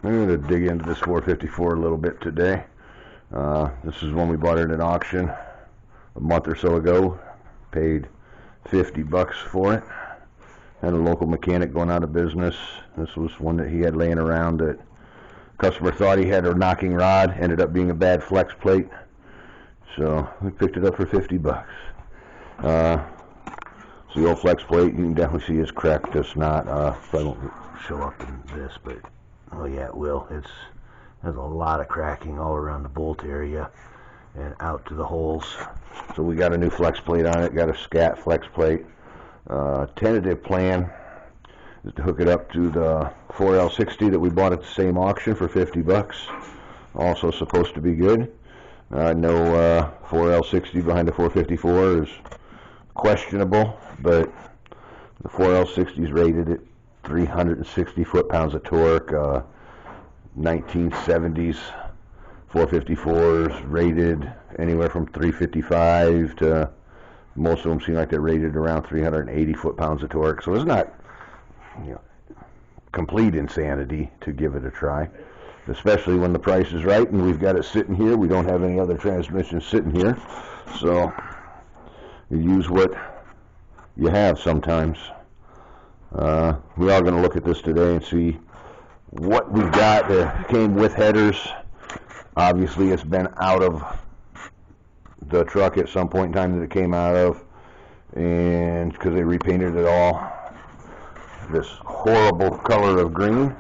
I'm going to dig into this 454 a little bit today. This is one we bought at an auction a month or so ago. Paid $50 for it. Had a local mechanic going out of business. This was one that he had laying around that customer thought he had a knocking rod. Ended up being a bad flex plate. So we picked it up for $50. It's the old flex plate. You can definitely see it's cracked. It's not. Probably won't show up in this, but oh yeah, it will. There's a lot of cracking all around the bolt area and out to the holes. So we got a new flex plate on it. Got a scat flex plate. Tentative plan is to hook it up to the 4L60 that we bought at the same auction for $50. Also supposed to be good. I know 4L60 behind the 454 is questionable, but the 4L60 is rated at 360 foot-pounds of torque. 1970s 454s rated anywhere from 355 to most of them seem like they're rated around 380 foot-pounds of torque. So it's not, complete insanity to give it a try, especially when the price is right and we've got it sitting here. We don't have any other transmissions sitting here, so you use what you have sometimes. We are going to look at this today and see what we've got. That came with headers. Obviously it's been out of the truck at some point in time that it came out of, and because they repainted it all this horrible color of green,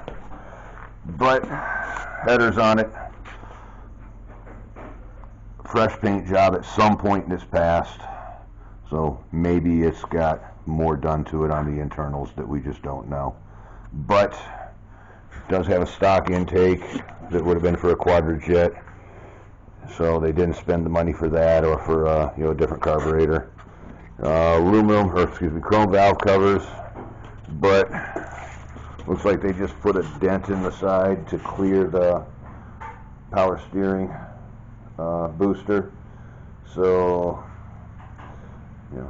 but headers on it, fresh paint job at some point in its past, so maybe it's got more done to it on the internals that we just don't know. But it does have a stock intake that would have been for a quadrajet, so they didn't spend the money for that or for a different carburetor. Chrome valve covers, but looks like they just put a dent in the side to clear the power steering booster. So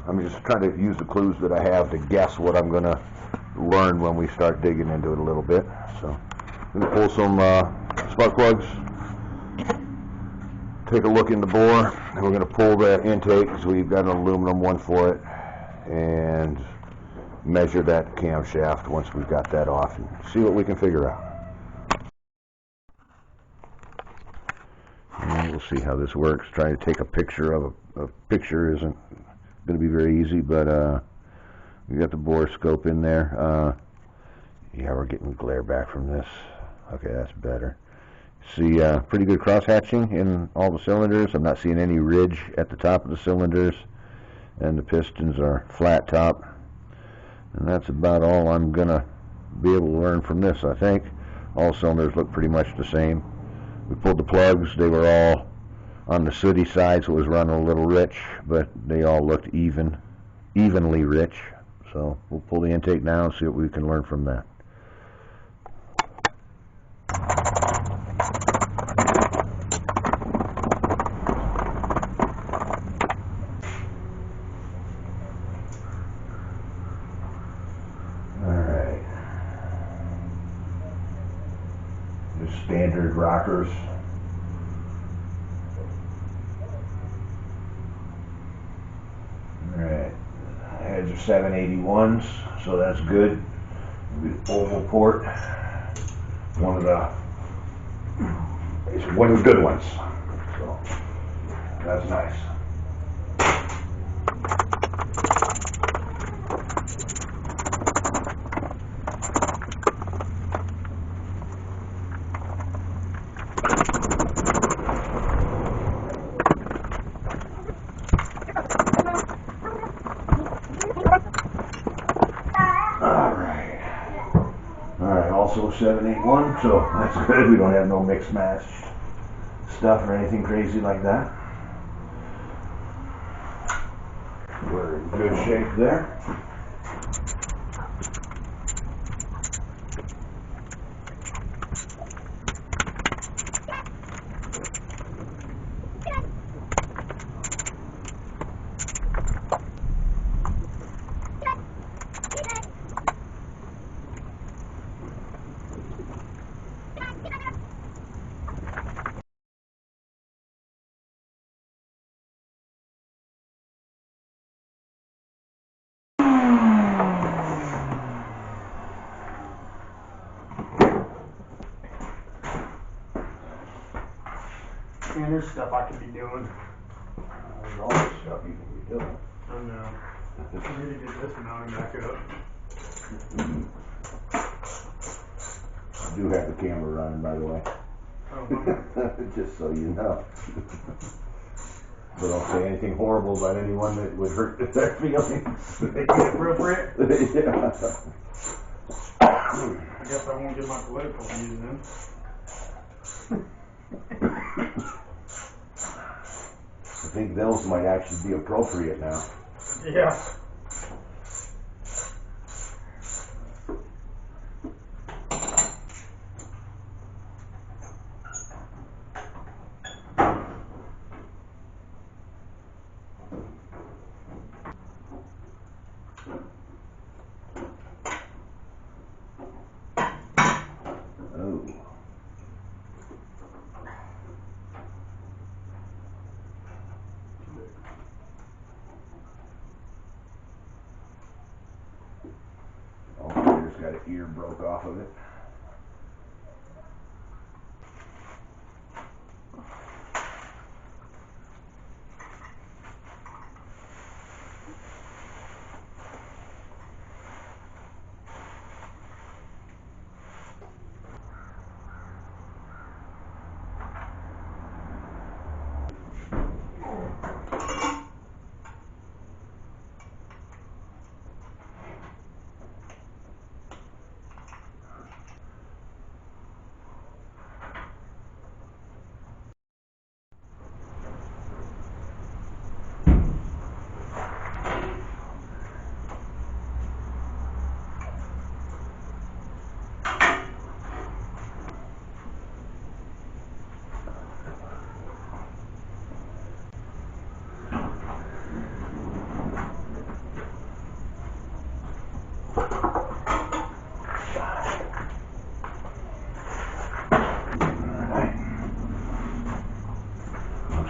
I'm just trying to use the clues that I have to guess what I'm going to learn when we start digging into it a little bit. So I'm going to pull some spark plugs, take a look in the bore, and we're going to pull the intake because we've got an aluminum one for it, and measure that camshaft once we've got that off and see what we can figure out. And we'll see how this works. Trying to take a picture of a picture isn't going to be very easy, but we got the Borescope in there. Yeah, we're getting glare back from this. Okay, that's better. See, pretty good cross hatching in all the cylinders. I'm not seeing any ridge at the top of the cylinders, and the pistons are flat top. And that's about all I'm gonna be able to learn from this, I think. All cylinders look pretty much the same. We pulled the plugs. They were all on the sooty side, so it was running a little rich, but they all looked evenly rich. So we'll pull the intake now and see what we can learn from that. Standard rockers. Alright, heads are 781s, so that's good. Oval port, one of the good ones, so that's nice. Also 781, so that's good. We don't have no mixed match stuff or anything crazy like that. We're in good shape there. Man, there's stuff I could be doing. There's all this stuff you can be doing. I know. I need to get this mounted back up. I do have the camera running, by the way. Oh, just so you know. But don't say anything horrible about anyone that would hurt their feelings. Appropriate? Yeah. I guess I won't get my political views then. I think those might actually be appropriate now. Yeah. Got an ear broke off of it.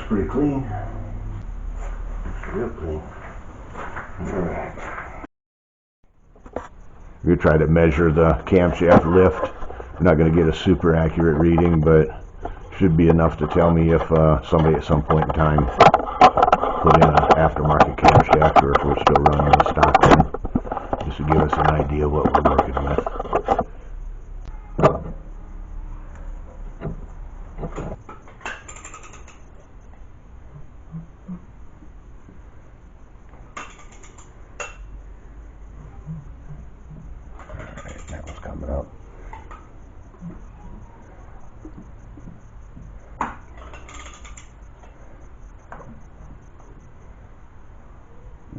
Pretty clean. Real clean. Alright. We try to measure the camshaft lift. I'm not going to get a super accurate reading, but should be enough to tell me if somebody at some point in time put in an aftermarket camshaft or if we're still running the stock one. Just to give us an idea of what we're working with. That was coming up.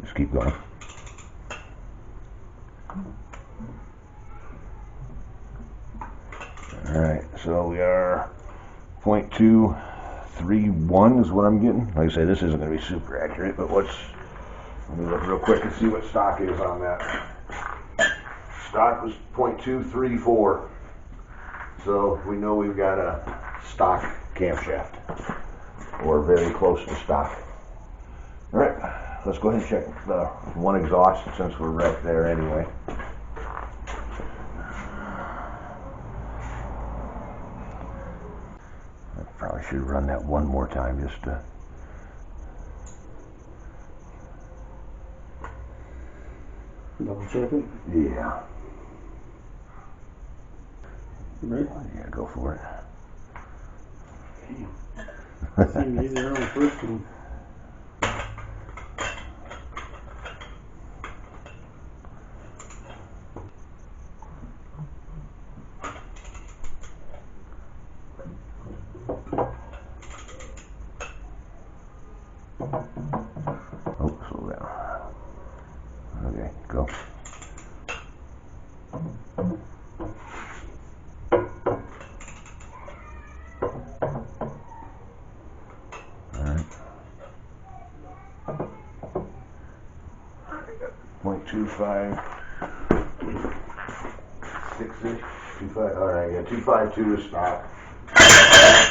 Just keep going. Alright, so we are 0.231 is what I'm getting. Like I say, this isn't going to be super accurate, but let me look real quick and see what stock is on that. Stock was 0.234. So we know we've got a stock camshaft, or very close to stock. Alright, let's go ahead and check the one exhaust since we're right there anyway. I probably should run that one more time just to... Double check it? Yeah. Right? Yeah, go for it. Seemed easier on the first one. Oh, slow down. Okay, go. Alright. 0.25, 6-ish, 25, alright, yeah, 252 is stock.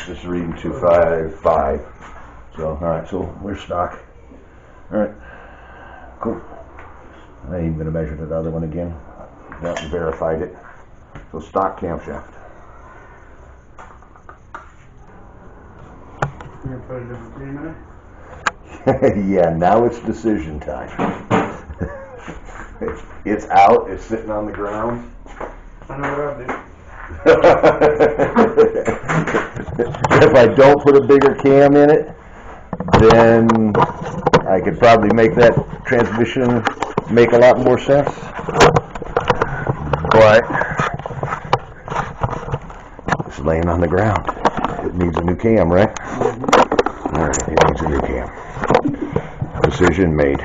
This is reading 255. So, alright, so we're stock. Alright, cool. I ain't even going to measure the other one again. That verified it. So, stock camshaft. gonna put a different cam in it? Yeah, now it's decision time. It's out, it's sitting on the ground. I know what I'd do. If I don't put a bigger cam in it, then I could probably make that transmission make a lot more sense. But it's laying on the ground. It needs a new cam, right? All right, it needs a new cam. Decision made.